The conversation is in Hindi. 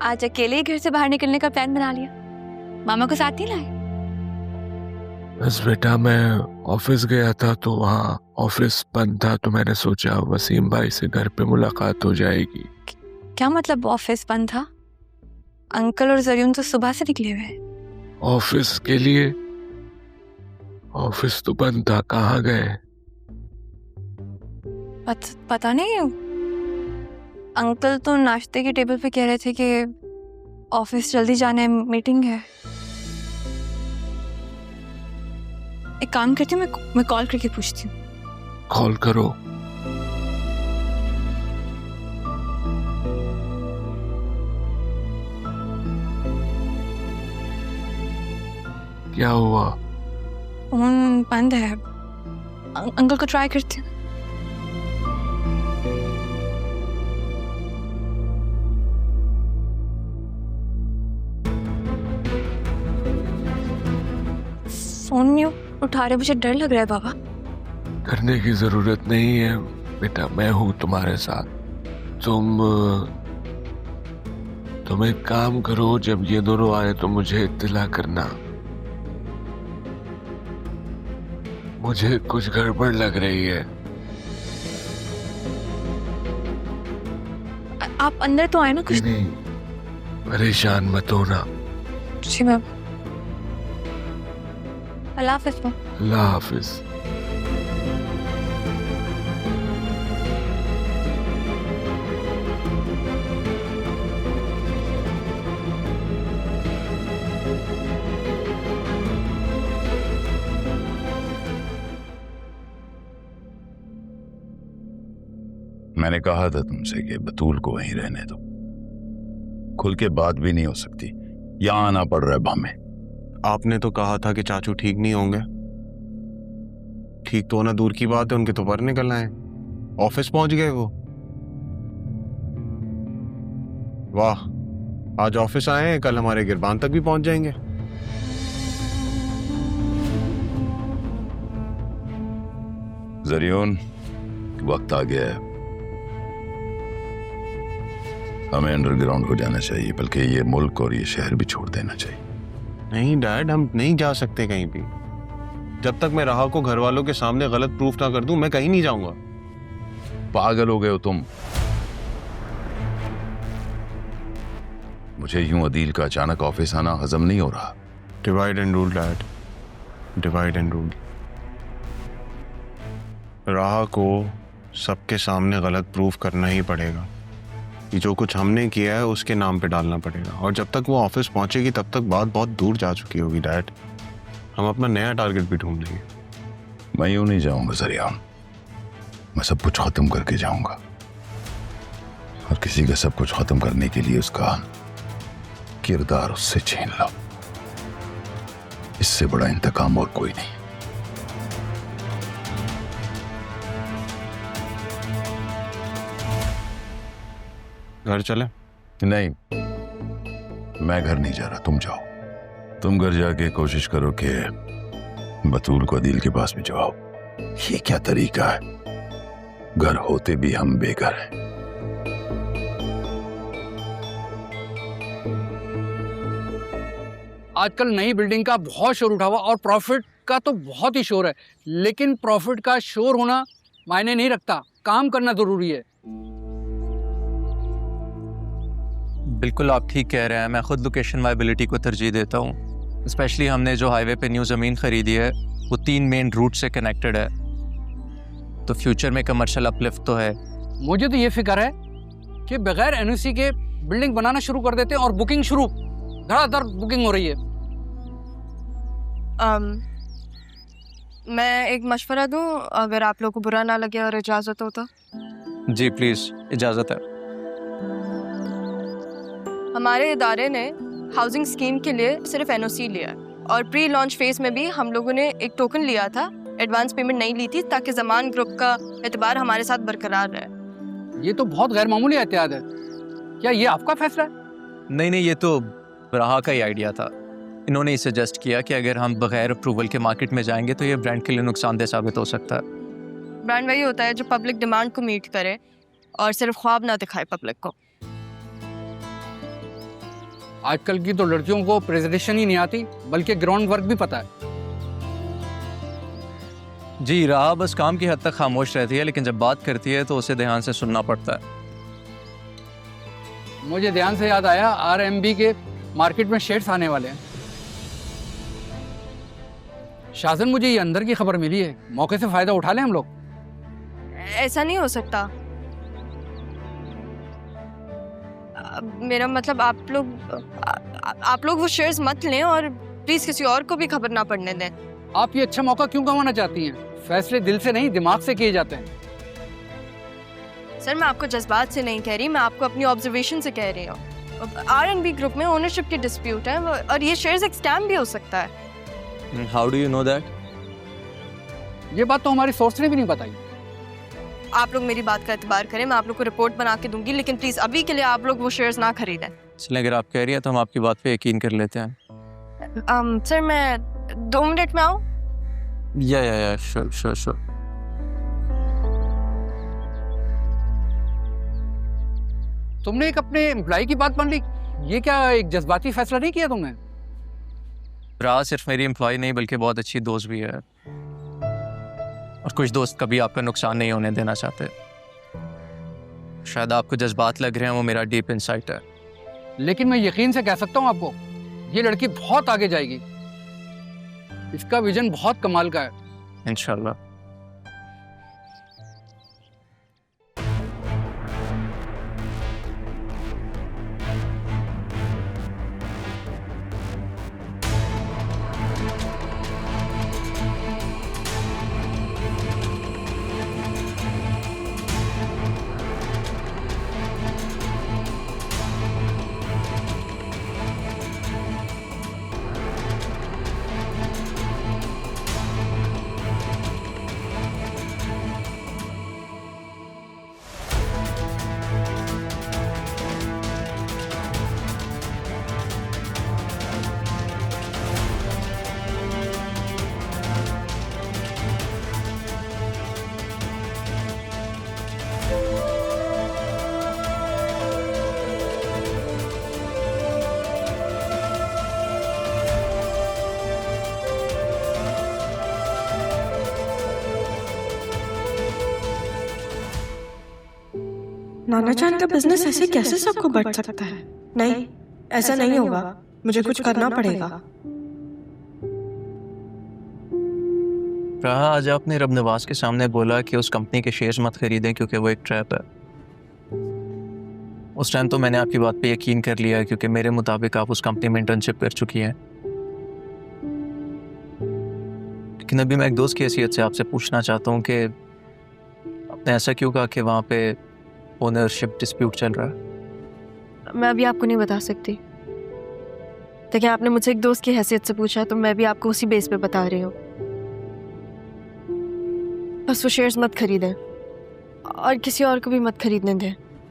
आज अकेले ही घर से बाहर निकलने का प्लान बना लिया, मामा को साथ नहीं लाए? बस बेटा मैं ऑफिस गया था तो वहाँ ऑफिस बंद था, तो मैंने सोचा वसीम भाई से घर पे मुलाकात हो जाएगी। क्या मतलब ऑफिस बंद था? अंकल और जरियन तो सुबह से निकले हुए हैं। ऑफिस के लिए? ऑफिस तो बंद था, कहाँ गए? पता नहीं, अंकल तो नाश्ते के टेबल पे कह रहे थे कि ऑफिस जल्दी जाना है, मीटिंग है। एक काम करती हूँ, मैं कॉल करके पूछती हूँ। कॉल करो। क्या हुआ? फोन बंद है। अंकल को ट्राई करती हूँ। फोन नहीं उठा रहे, मुझे डर लग रहा है बाबा। करने की जरूरत नहीं है बेटा, मैं हूं तुम्हारे साथ। तुम एक काम करो, जब ये दोनों आए तो मुझे इत्तला करना। मुझे कुछ गड़बड़ लग रही है। आप अंदर तो आए ना। कुछ नहीं, परेशान मत होना। जी मैम। अल्लाह हाफिज मैम। अल्लाह हाफिज। मैंने कहा था तुमसे कि बतूल को वहीं रहने दो, खुल के बात भी नहीं हो सकती, यहां आना पड़ रहा है भामे। आपने तो कहा था कि चाचू ठीक नहीं होंगे। ठीक तो होना दूर की बात है, उनके तो पर निकलना है। ऑफिस पहुंच गए वो। वाह, आज ऑफिस आए हैं, कल हमारे गिरबान तक भी पहुंच जाएंगे। जरियोन, वक्त आ गया है, हमें अंडरग्राउंड को जाना चाहिए, बल्कि ये मुल्क और ये शहर भी छोड़ देना चाहिए। नहीं डैड, हम नहीं जा सकते कहीं भी। जब तक मैं राहा को घर वालों के सामने गलत प्रूफ ना कर दूं, मैं कहीं नहीं जाऊंगा। पागल हो गए हो तुम? मुझे यूं अदील का अचानक ऑफिस आना हजम नहीं हो रहा। Divide and rule dad, divide and rule. राहा को सबके सामने गलत प्रूफ करना ही पड़ेगा कि जो कुछ हमने किया है उसके नाम पे डालना पड़ेगा। और जब तक वो ऑफिस पहुंचेगी तब तक बात बहुत दूर जा चुकी होगी डैड। हम अपना नया टारगेट भी ढूंढ लेंगे। मैं यूं नहीं जाऊंगा जरियान, मैं सब कुछ खत्म करके जाऊंगा। और किसी का सब कुछ खत्म करने के लिए उसका किरदार उससे छीन लो। इससे बड़ा इंतकाम और कोई नहीं। घर चले? नहीं, मैं घर नहीं जा रहा, तुम जाओ। तुम घर जाके कोशिश करो कि बतूल को अदील के पास भिजवाओ। ये क्या तरीका है? घर होते भी हम बेघर हैं। आजकल नई बिल्डिंग का बहुत शोर उठा हुआ और प्रॉफिट का तो बहुत ही शोर है, लेकिन प्रॉफिट का शोर होना मायने नहीं रखता, काम करना जरूरी है। बिल्कुल आप ठीक कह रहे हैं, मैं खुद लोकेशन वायबिलिटी को तरजीह देता हूँ। स्पेशली हमने जो हाईवे पे न्यू ज़मीन खरीदी है वो 3 मेन रूट से कनेक्टेड है, तो फ्यूचर में कमर्शियल अपलिफ्ट तो है। मुझे तो ये फिक्र है कि बगैर एनओसी के बिल्डिंग बनाना शुरू कर देते हैं और बुकिंग शुरू, धड़ाधड़ बुकिंग हो रही है। मैं एक मशवरा दूं, अगर आप लोगों को बुरा ना लगे और इजाज़त हो तो? जी प्लीज़, इजाज़त है। हमारे इदारे ने हाउसिंग स्कीम के लिए सिर्फ एनओसी लिया है और प्री लॉन्च फेज में भी हम लोगों ने एक टोकन लिया था, एडवांस पेमेंट नहीं ली थी, ताकि ज़मान ग्रुप का एतबार हमारे साथ बरकरार रहे। ये तो बहुत गैर मामूली एहतियात है। क्या ये आपका फैसला है? नहीं, ये तो राहा का ही आइडिया था। इन्होंने ही सजेस्ट किया कि अगर हम बगैर अप्रूवल के मार्केट में जाएंगे तो ये ब्रांड के लिए नुकसानदेह साबित हो सकता है। ब्रांड वही होता है जो पब्लिक डिमांड को मीट करे और सिर्फ ख्वाब ना दिखाए पब्लिक को। आजकल की तो लड़कियों को प्रेजेंटेशन ही नहीं आती, बल्कि ग्राउंड वर्क भी पता है। जी, राह बस काम की हद तक खामोश रहती है, लेकिन जब बात करती है तो उसे ध्यान से सुनना पड़ता है। मुझे ध्यान से याद आया, RMB के मार्केट में शेयर्स आने वाले हैं। शाहजन, मुझे ये अंदर की खबर मिली है, मौके से फायदा उठा लें हम लोग। ऐसा नहीं हो सकता। मेरा मतलब आप लोग वो शेयर्स मत लें और प्लीज किसी और को भी खबर ना पड़ने दें। आप ये अच्छा मौका क्यों गंवाना चाहती हैं? फैसले दिल से नहीं, दिमाग से किए जाते हैं। सर, मैं आपको जज्बात से नहीं कह रही, मैं आपको अपनी ऑब्जर्वेशन से कह रही हूँ। RNB ग्रुप में ओनरशिप की डिस्प्यूट है और ये शेयर्स एक स्कैम भी हो सकता है। How do you know that? ये बात तो हमारी सोर्स ने भी नहीं बताई। आप लोग मेरी बात का एतबार करें, मैं आप लोग को रिपोर्ट बना के दूंगी, लेकिन प्लीज अभी के लिए आप लोग वो शेयर्स ना खरीदें। चलें, अगर आप कह रही है तो हम आपकी बात पे यकीन कर लेते हैं। सर, मैं 2 मिनट में आऊँ? या श्योर। तुमने एक अपने एम्प्लॉय की बात मान ली, ये क्या एक जज्बाती फैसला नहीं किया तुमने? राह सिर्फ मेरी एम्प्लॉय नहीं बल्कि बहुत अच्छी दोस्त भी है, और कुछ दोस्त कभी आपका नुकसान नहीं होने देना चाहते। शायद आपको जज्बात लग रहे हैं, वो मेरा डीप इंसाइट है। लेकिन मैं यकीन से कह सकता हूँ आपको, ये लड़की बहुत आगे जाएगी। इसका विजन बहुत कमाल का है। इंशाल्लाह। नाना जान का बिजनेस ऐसे कैसे सबको बढ़ सकता है? नहीं, ऐसा नहीं होगा। मुझे कुछ करना पड़ेगा। राह, आज आपने रब नवाज के सामने बोला कि उस कंपनी के शेयर्स मत खरीदें क्योंकि वो एक ट्रैप है। उस टाइम तो मैंने आपकी बात पे यकीन कर लिया, क्योंकि मेरे मुताबिक आप उस कंपनी में इंटर्नशिप कर चुकी हैं। लेकिन अभी मैं एक दोस्त की हैसियत से आपसे पूछना चाहता हूँ कि आपने ऐसा क्यों कहा कि वहाँ पे ओनरशिप डिस्प्यूट चल रहा है? मैं अभी आपको नहीं बता सकती। देखिए, आपने मुझसे एक दोस्त की हैसियत से पूछा, तो मैं भी आपको उसी बेस पे बता रही हूँ। बस वो शेयर्स मत खरीदें और किसी और को भी मत खरीदने दें।